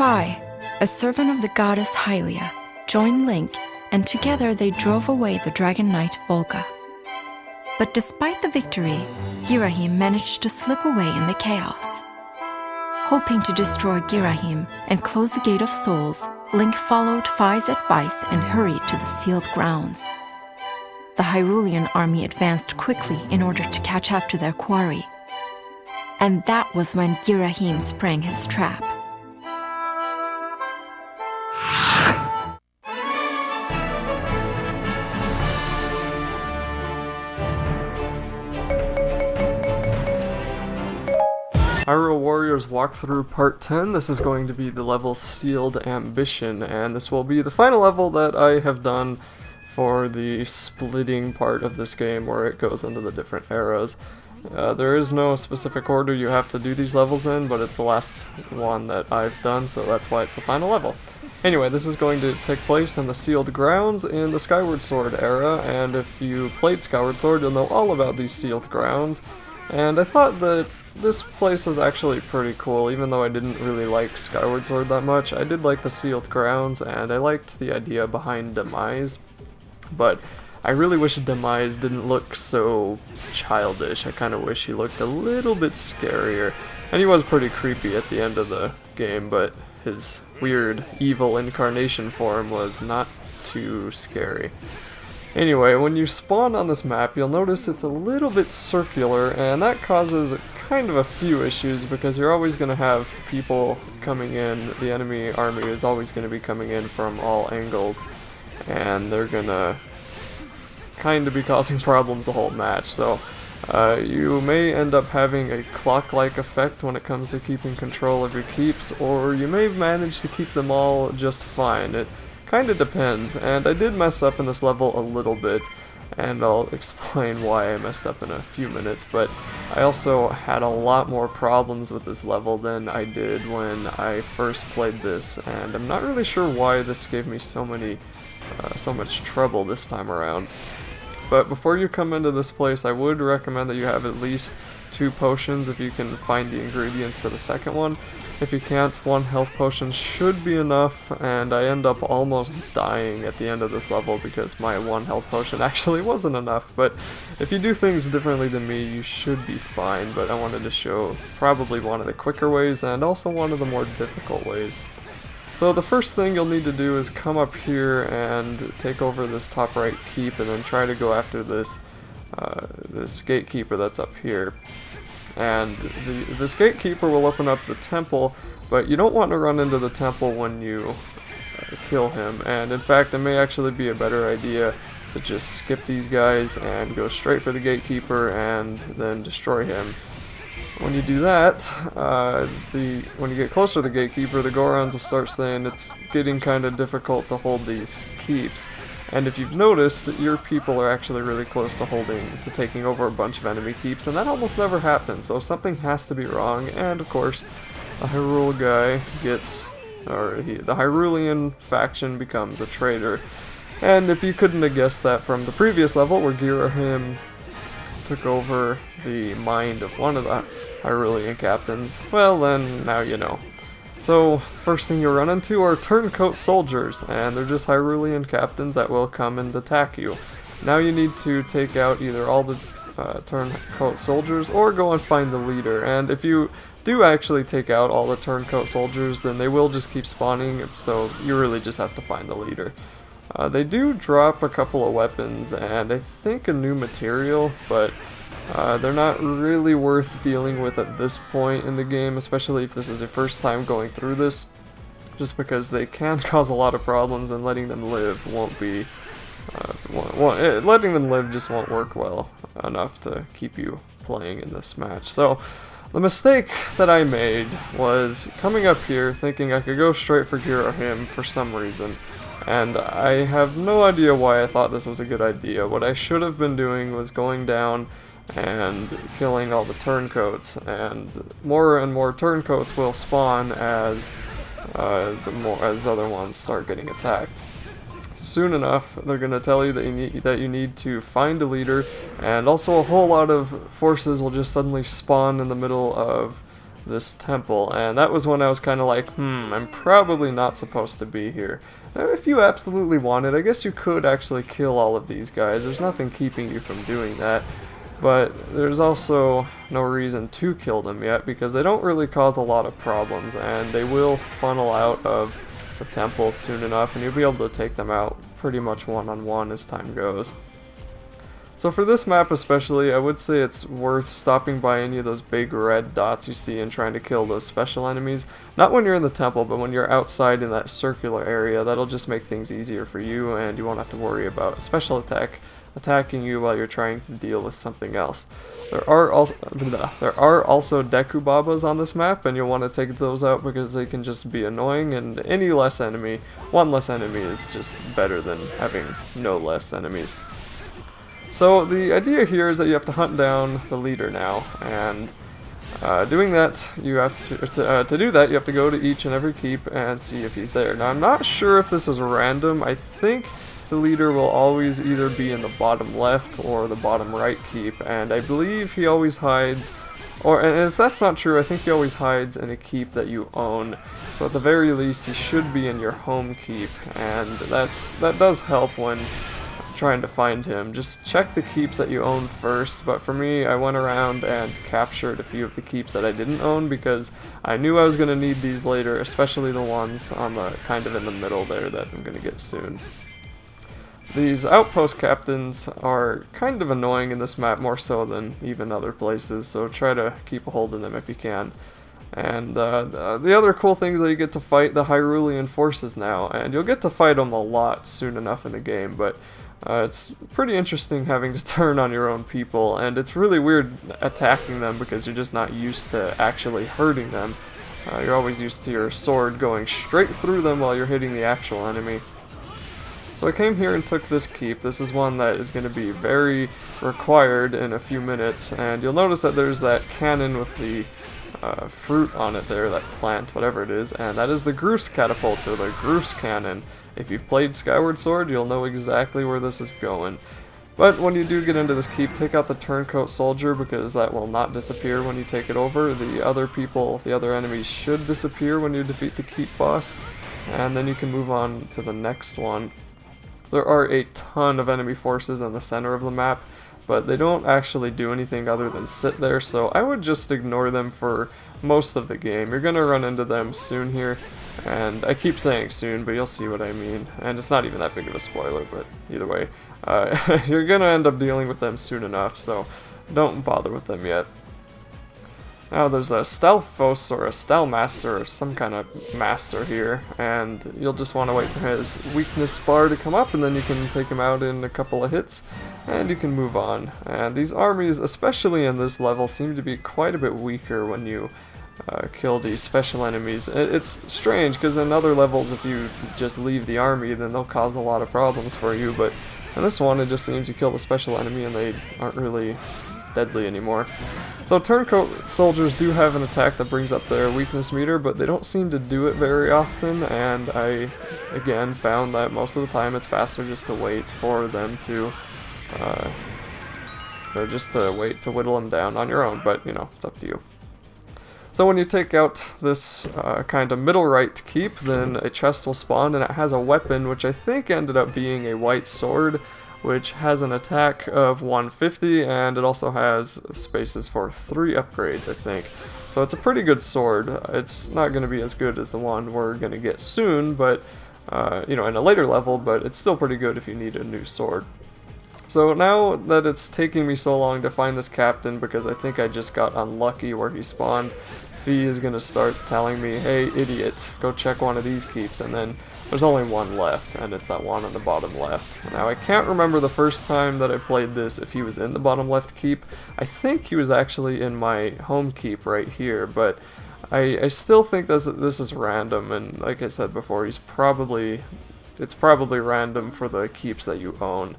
Fi, a servant of the goddess Hylia, joined Link, and together they drove away the Dragon Knight Volga. But despite the victory, Girahim managed to slip away in the chaos. Hoping to destroy Girahim and close the Gate of Souls, Link followed Fi's advice and hurried to the sealed grounds. The Hyrulian army advanced quickly in order to catch up to their quarry. And that was when Girahim sprang his trap. Hyrule Warriors Walkthrough Part 10. This is going to be the level Sealed Ambition, and this will be the final level that I have done for the splitting part of this game where it goes into the different eras. There is no specific order you have to do these levels in, but it's the last one that I've done, so that's why it's the final level. Anyway, this is going to take place in the Sealed Grounds in the Skyward Sword era, and if you played Skyward Sword, you'll know all about these Sealed Grounds. And I thought that this place was actually pretty cool, even though I didn't really like Skyward Sword that much. I did like the Sealed Grounds, and I liked the idea behind Demise, but I really wish Demise didn't look so childish. I kind of wish he looked a little bit scarier, and he was pretty creepy at the end of the game, but his weird evil incarnation form was not too scary. Anyway, when you spawn on this map, you'll notice it's a little bit circular, and that causes kind of a few issues because you're always going to have people coming in. The enemy army is always going to be coming in from all angles, and they're going to kind of be causing problems the whole match. So you may end up having a clock-like effect when it comes to keeping control of your keeps, or you may manage to keep them all just fine. It kind of depends, and I did mess up in this level a little bit, and I'll explain why I messed up in a few minutes, but I also had a lot more problems with this level than I did when I first played this, and I'm not really sure why this gave me so much trouble this time around. But before you come into this place, I would recommend that you have at least 2 potions if you can find the ingredients for the second one. If you can't, 1 health potion should be enough, and I end up almost dying at the end of this level because my 1 health potion actually wasn't enough. But if you do things differently than me, you should be fine, but I wanted to show probably one of the quicker ways and also one of the more difficult ways. So the first thing you'll need to do is come up here and take over this top right keep, and then try to go after this gatekeeper that's up here. And this gatekeeper will open up the temple, but you don't want to run into the temple when you kill him. And in fact, it may actually be a better idea to just skip these guys and go straight for the gatekeeper and then destroy him. When you do that, when you get closer to the gatekeeper, the Gorons will start saying it's getting kind of difficult to hold these keeps. And if you've noticed, your people are actually really close to taking over a bunch of enemy keeps, and that almost never happens, so something has to be wrong. And of course, a Hyrule guy the Hyrulian faction becomes a traitor. And if you couldn't have guessed that from the previous level, where Girahim took over the mind of one of the Hyrulian captains, well then, now you know. So, first thing you'll run into are turncoat soldiers, and they're just Hyrulian captains that will come and attack you. Now you need to take out either all the turncoat soldiers or go and find the leader, and if you do actually take out all the turncoat soldiers, then they will just keep spawning, so you really just have to find the leader. They do drop a couple of weapons and I think a new material, but they're not really worth dealing with at this point in the game, especially if this is your first time going through this, just because they can cause a lot of problems, and letting them live won't be letting them live just won't work well enough to keep you playing in this match. So the mistake that I made was coming up here thinking I could go straight for Girahim for some reason, and I have no idea why I thought this was a good idea. What I should have been doing was going down and killing all the turncoats, and more turncoats will spawn as other ones start getting attacked. So soon enough, they're going to tell you that you need to find a leader, and also a whole lot of forces will just suddenly spawn in the middle of this temple, and that was when I was kind of like, I'm probably not supposed to be here. Now, if you absolutely wanted, I guess you could actually kill all of these guys. There's nothing keeping you from doing that, but there's also no reason to kill them yet because they don't really cause a lot of problems, and they will funnel out of the temple soon enough, and you'll be able to take them out pretty much one-on-one as time goes. So for this map especially, I would say it's worth stopping by any of those big red dots you see and trying to kill those special enemies. Not when you're in the temple, but when you're outside in that circular area. That'll just make things easier for you, and you won't have to worry about a special attack attacking you while you're trying to deal with something else. There are also Deku Babas on this map, and you'll want to take those out because they can just be annoying, and one less enemy is just better than having no less enemies. So the idea here is that you have to hunt down the leader now, and doing that, you have to do that, you have to go to each and every keep and see if he's there. Now I'm not sure if this is random. I think the leader will always either be in the bottom left or the bottom right keep, and I believe he always hides, and if that's not true, I think he always hides in a keep that you own. So at the very least, he should be in your home keep, and that does help when trying to find him. Just check the keeps that you own first, but for me, I went around and captured a few of the keeps that I didn't own because I knew I was going to need these later, especially the ones on the kind of in the middle there that I'm going to get soon. These outpost captains are kind of annoying in this map, more so than even other places, so try to keep a hold of them if you can. And the other cool thing is that you get to fight the Hyrulian forces now, and you'll get to fight them a lot soon enough in the game, but it's pretty interesting having to turn on your own people, and it's really weird attacking them because you're just not used to actually hurting them. You're always used to your sword going straight through them while you're hitting the actual enemy. So I came here and took this keep. This is one that is going to be very required in a few minutes, and you'll notice that there's that cannon with the fruit on it there, that plant, whatever it is, and that is the Groose catapult, or the Groose cannon. If you've played Skyward Sword, you'll know exactly where this is going. But when you do get into this keep, take out the turncoat soldier because that will not disappear when you take it over. The other enemies should disappear when you defeat the keep boss, and then you can move on to the next one. There are a ton of enemy forces in the center of the map, but they don't actually do anything other than sit there, so I would just ignore them for most of the game. You're going to run into them soon here, and I keep saying soon, but you'll see what I mean. And it's not even that big of a spoiler, but either way, you're going to end up dealing with them soon enough, so don't bother with them yet. Now there's a Stealthos or a Stelmaster or some kind of master here, and you'll just want to wait for his weakness bar to come up, and then you can take him out in a couple of hits, and you can move on. And these armies, especially in this level, seem to be quite a bit weaker when you kill these special enemies. It's strange, because in other levels, if you just leave the army, then they'll cause a lot of problems for you, but in this one, it just seems you kill the special enemy and they aren't really deadly anymore. So turncoat soldiers do have an attack that brings up their weakness meter, but they don't seem to do it very often, and I again found that most of the time it's faster just to wait for them to wait to whittle them down on your own, but you know, it's up to you. So when you take out this kind of middle right keep, then a chest will spawn, and it has a weapon which I think ended up being a white sword, which has an attack of 150, and it also has spaces for 3 upgrades, I think. So it's a pretty good sword. It's not going to be as good as the one we're going to get soon, but you know, in a later level, but it's still pretty good if you need a new sword. So now that it's taking me so long to find this captain, because I think I just got unlucky where he spawned, Fee is going to start telling me, hey idiot, go check one of these keeps, and then there's only one left, and it's that one on the bottom left. Now I can't remember the first time that I played this if he was in the bottom left keep. I think he was actually in my home keep right here, but I still think this is random, and like I said before, it's probably random for the keeps that you own.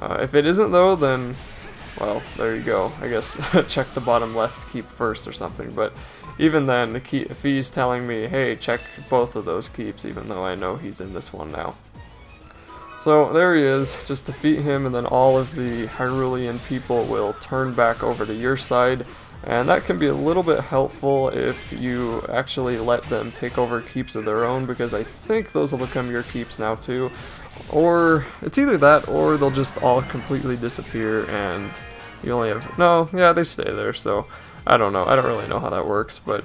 If it isn't though, then, well, there you go. I guess check the bottom left keep first or something, but even then, if he's telling me, hey, check both of those keeps, even though I know he's in this one now. So there he is, just defeat him, and then all of the Hyrulian people will turn back over to your side, And that can be a little bit helpful if you actually let them take over keeps of their own, because I think those will become your keeps now too. Or it's either that, or they'll just all completely disappear and you only have... No, yeah, they stay there, so I don't know. I don't really know how that works, but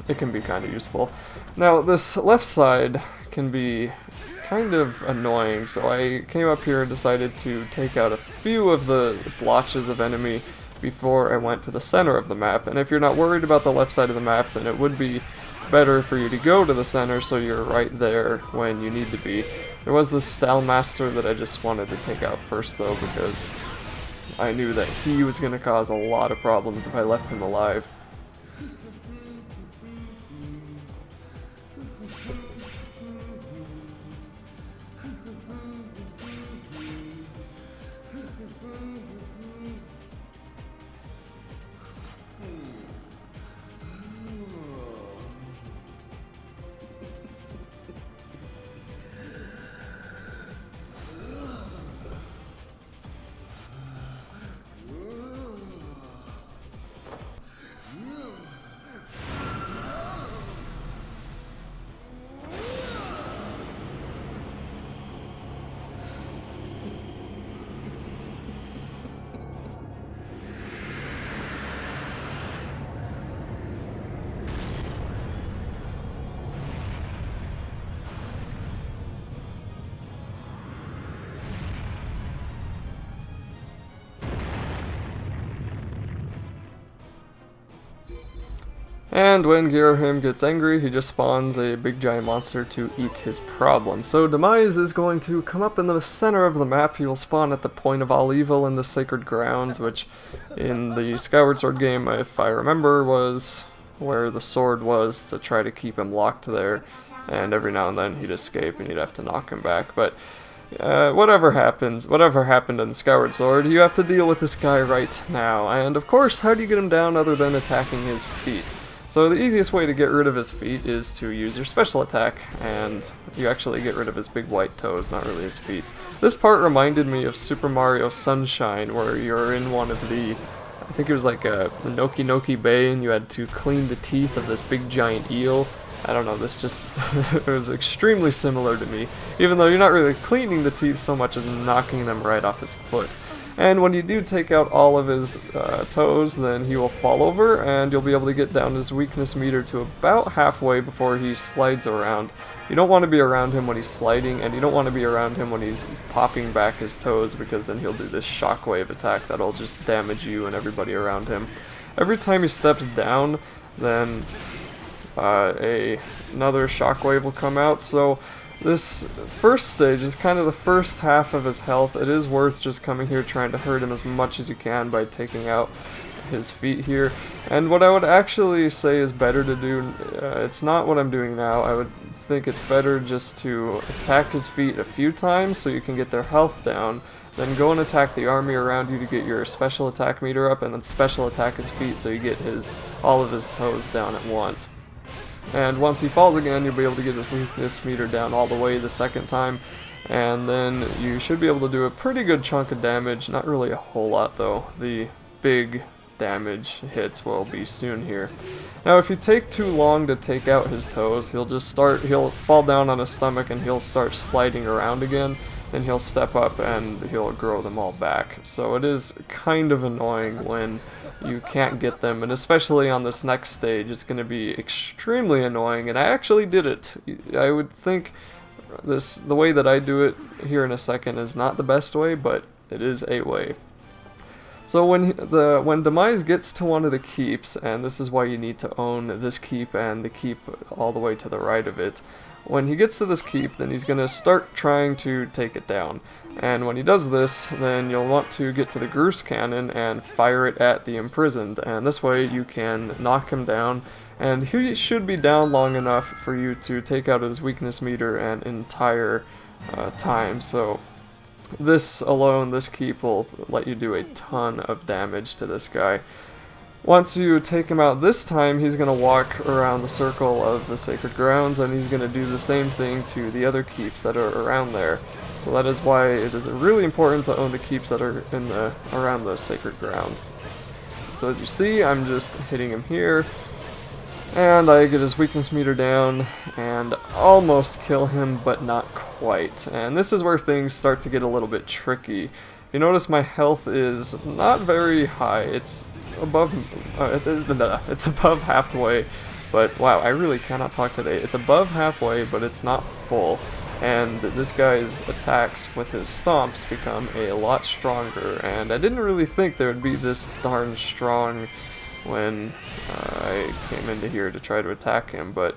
it can be kind of useful. Now, this left side can be kind of annoying, so I came up here and decided to take out a few of the blotches of enemy before I went to the center of the map. And if you're not worried about the left side of the map, then it would be better for you to go to the center so you're right there when you need to be. There was this Style Master that I just wanted to take out first though, because I knew that he was going to cause a lot of problems if I left him alive. And when Girahim gets angry, he just spawns a big giant monster to eat his problem. So Demise is going to come up in the center of the map. He will spawn at the point of all evil in the Sacred Grounds, which in the Skyward Sword game, if I remember, was where the sword was to try to keep him locked there. And every now and then he'd escape and you'd have to knock him back. But whatever happened in Skyward Sword, you have to deal with this guy right now. And of course, how do you get him down other than attacking his feet? So the easiest way to get rid of his feet is to use your special attack, and you actually get rid of his big white toes, not really his feet. This part reminded me of Super Mario Sunshine, where you're in one of the, I think it was like the Noki Noki Bay, and you had to clean the teeth of this big giant eel. I don't know, this just, it was extremely similar to me, even though you're not really cleaning the teeth so much as knocking them right off his foot. And when you do take out all of his toes, then he will fall over, and you'll be able to get down his weakness meter to about halfway before he slides around. You don't want to be around him when he's sliding, and you don't want to be around him when he's popping back his toes, because then he'll do this shockwave attack that'll just damage you and everybody around him. Every time he steps down, then another shockwave will come out, so this first stage is kind of the first half of his health. It is worth just coming here trying to hurt him as much as you can by taking out his feet here. And what I would actually say is better to do, it's not what I'm doing now, I would think it's better just to attack his feet a few times so you can get their health down, then go and attack the army around you to get your special attack meter up, and then special attack his feet so you get all of his toes down at once. And once he falls again, you'll be able to get his weakness meter down all the way the second time, and then you should be able to do a pretty good chunk of damage. Not really a whole lot though. The big damage hits will be soon here. Now if you take too long to take out his toes, he'll fall down on his stomach and he'll start sliding around again. Then he'll step up and he'll grow them all back. So it is kind of annoying when you can't get them, and especially on this next stage it's going to be extremely annoying, and I actually did it. I would think the way that I do it here in a second is not the best way, but it is a way. So when Demise gets to one of the keeps, and this is why you need to own this keep and the keep all the way to the right of it, when he gets to this keep, then he's going to start trying to take it down. And when he does this, then you'll want to get to the Groose Cannon and fire it at the imprisoned, and this way you can knock him down, and he should be down long enough for you to take out his weakness meter an entire time. So this alone, this keep will let you do a ton of damage to this guy. Once you take him out this time, he's going to walk around the circle of the Sacred Grounds, and he's going to do the same thing to the other keeps that are around there. So that is why it is really important to own the keeps that are around the Sacred Grounds. So So as you see, I'm just hitting him here, and I get his weakness meter down and almost kill him, but not quite. And this is where things start to get a little bit tricky. If you notice, my health is not very high. It's above halfway, but wow, I really cannot talk today. It's above halfway, but it's not full. And this guy's attacks with his stomps become a lot stronger, and I didn't really think they would be this darn strong when I came into here to try to attack him, but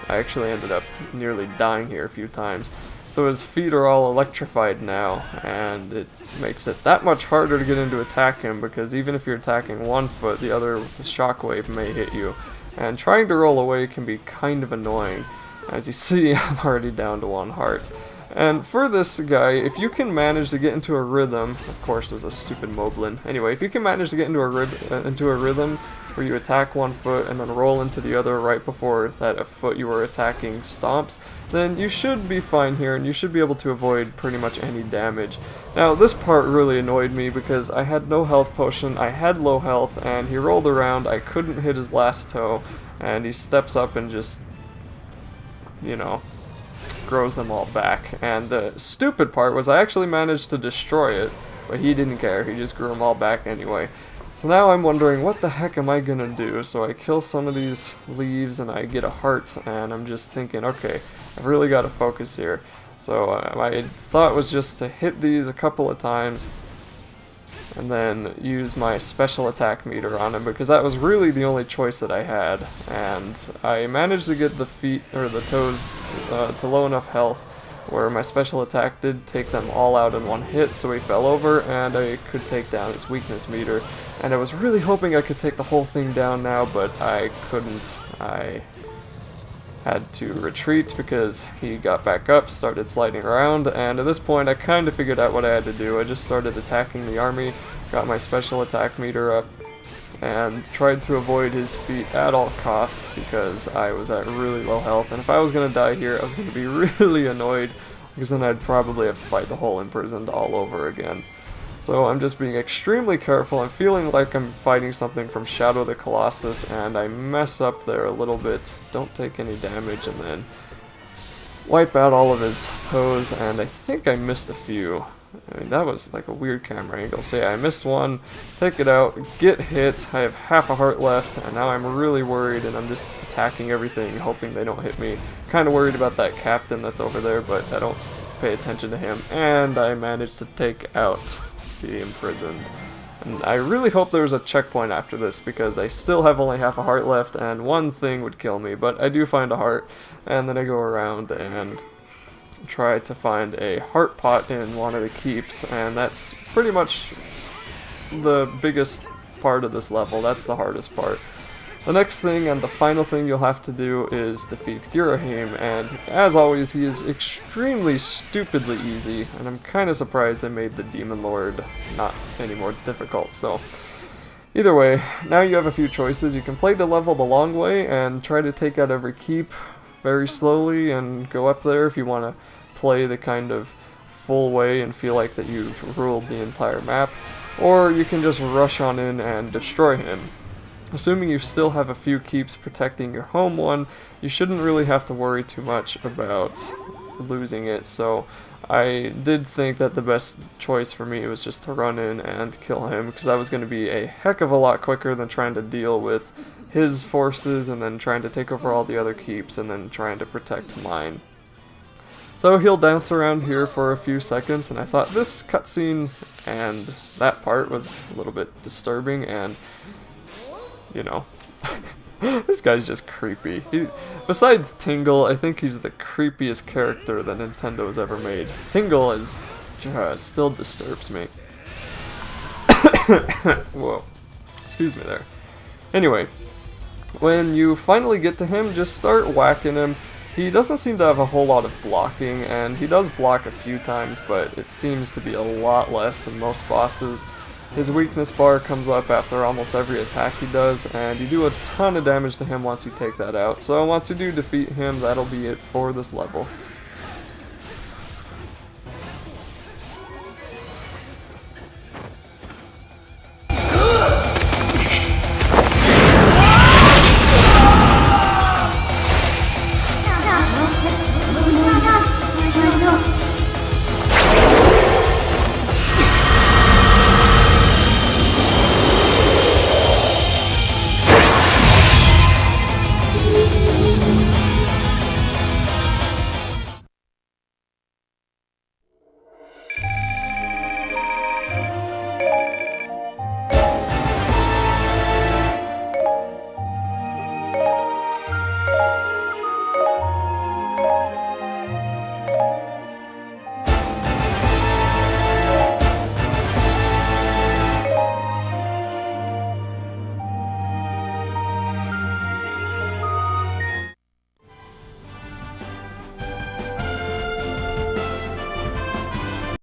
I actually ended up nearly dying here a few times. So his feet are all electrified now, and it makes it that much harder to get into attack him, because even if you're attacking one foot, the other shockwave may hit you, and trying to roll away can be kind of annoying. As you see, I'm already down to 1 heart. And for this guy, if you can manage to get into a rhythm, of course there's a stupid moblin. Anyway, if you can manage to get into a rhythm where you attack one foot and then roll into the other right before that foot you were attacking stomps, then you should be fine here and you should be able to avoid pretty much any damage. Now this part really annoyed me because I had no health potion, I had low health, and he rolled around, I couldn't hit his last toe, and he steps up and just, you know, grows them all back. And the stupid part was I actually managed to destroy it, but he didn't care, he just grew them all back anyway. So now I'm wondering, what the heck am I gonna do? So I kill some of these leaves and I get a heart, and I'm just thinking, okay, I've really got to focus here. So my thought was just to hit these a couple of times and then use my special attack meter on him, because that was really the only choice that I had. And I managed to get the feet, or the toes, to low enough health where my special attack did take them all out in one hit, so he fell over and I could take down his weakness meter. And I was really hoping I could take the whole thing down now, but I couldn't. I had to retreat because he got back up, started sliding around, and at this point I kind of figured out what I had to do. I just started attacking the army, got my special attack meter up, and tried to avoid his feet at all costs because I was at really low health, and if I was going to die here I was going to be really annoyed, because then I'd probably have to fight the whole imprisoned all over again. So I'm just being extremely careful. I'm feeling like I'm fighting something from Shadow the Colossus, and I mess up there a little bit, don't take any damage, and then wipe out all of his toes, and I think I missed a few. I mean, that was like a weird camera angle. So yeah, I missed one, take it out, get hit, I have half a heart left, and now I'm really worried, and I'm just attacking everything, hoping they don't hit me. Kind of worried about that captain that's over there, but I don't pay attention to him, and I managed to take out the imprisoned. And I really hope there's a checkpoint after this, because I still have only half a heart left, and one thing would kill me, but I do find a heart, and then I go around and try to find a heart pot in one of the keeps, and that's pretty much the biggest part of this level. That's the hardest part. The next thing and the final thing you'll have to do is defeat Girahim, and as always he is extremely stupidly easy, and I'm kind of surprised they made the Demon Lord not any more difficult. So either way, now you have a few choices. You can play the level the long way and try to take out every keep very slowly and go up there if you want to play the kind of full way and feel like that you've ruled the entire map, or you can just rush on in and destroy him. Assuming you still have a few keeps protecting your home one, you shouldn't really have to worry too much about losing it. So I did think that the best choice for me was just to run in and kill him, because that was going to be a heck of a lot quicker than trying to deal with his forces and then trying to take over all the other keeps and then trying to protect mine. So he'll dance around here for a few seconds, and I thought this cutscene and that part was a little bit disturbing, and you know, this guy's just creepy. Besides Tingle, I think he's the creepiest character that Nintendo's ever made. Tingle is still disturbs me. Whoa, excuse me there. Anyway, when you finally get to him, just start whacking him. He doesn't seem to have a whole lot of blocking, and he does block a few times, but it seems to be a lot less than most bosses. His weakness bar comes up after almost every attack he does, and you do a ton of damage to him once you take that out. So once you do defeat him, that'll be it for this level.